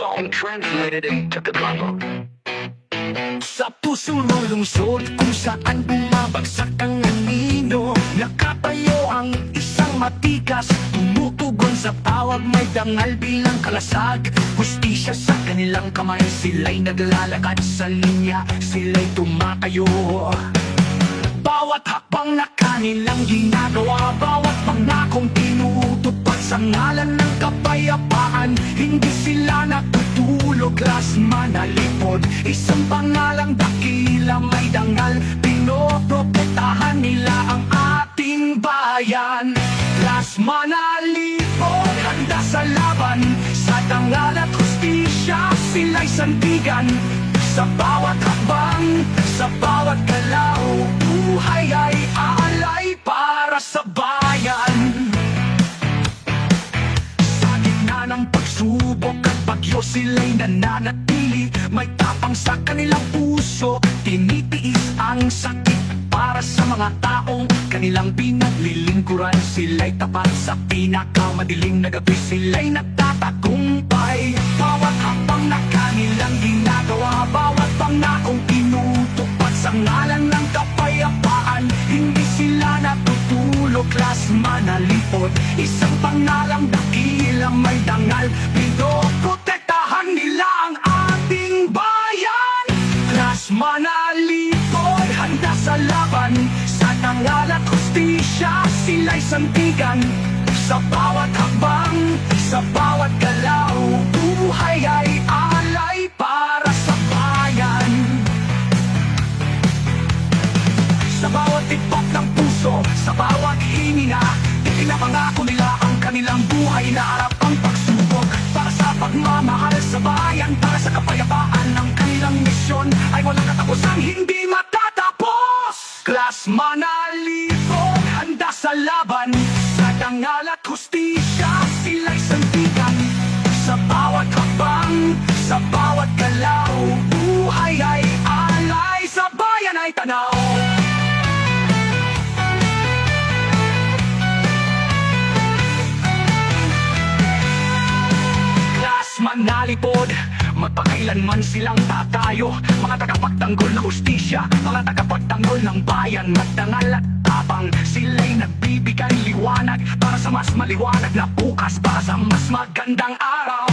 song translated into Tagalog. Sa pusong lungsod kung saan bumabagsak ang anino, nakatayo ang isang matikas, tumutugon sa tawag, may dangal bilang kalasag. Hustisya sa kanilang kamay, sila'y naglalakad sa linya, sila'y tumatayo. Bawat hakbang na kanilang ginagawa, bawat pangakong tinutupad sa ngalan ng kapayapaan, hindi sila natutulog, las manalipod. Isang pangalang dakila, may dangal, pinoprotektahan nila ang ating bayan. Las manalipod, handa sa laban, sa dangal at hustisya, sila'y sandigan. Sa bawat hakbang, sa bawat galaw, buhay ay alay para sa bayan. Sa gitna ng pagsubok at bagyo, sila'y nananatili, may tapang sa kanilang puso, tinitiis ang sakit para sa mga taong kanilang pinaglilingkuran. Sila'y tapat sa pinakamadilim na gabi, sila'y nagtatagumpay. Bawat hakbang na kanilang ginagawa, bawat pangakong tinutupad sa ngalan ng kapayapaan, hindi sila natutulog, las manalipod. Isang pangalang dakila, may dangal, pinoprotektahan nila ang ating bayan. Las manalipod, handa sa laban, sa dangal at hustisya, sila'y sandigan. Sa bawat hakbang, sa bawat galaw, buhay ay alay para sa bayan. Sa bawat tibok ng puso, sa bawat hininga, ipinapangako nila ang kanilang buhay na harap ang pagsubok. Para sa pagmamahal sa bayan, para sa kapayapaan, ng kanilang misyon ay walang katapusan, hindi matatapos. Las manalipod, handa sa laban, sa dangal at hustisya, sila'y sandigan. Sa bawat hakbang, sa bawat galaw, buhay ay alay, sa bayan ay tanaw. Las manalipod, magpakailanman silang tatayo, mga tagapagtanggol ng hustisya, mga tagapagtanggol ng bayan, magdangal at tapang. Sila'y nagbibigay liwanag para sa mas maliwanag na bukas, para sa mas magandang araw.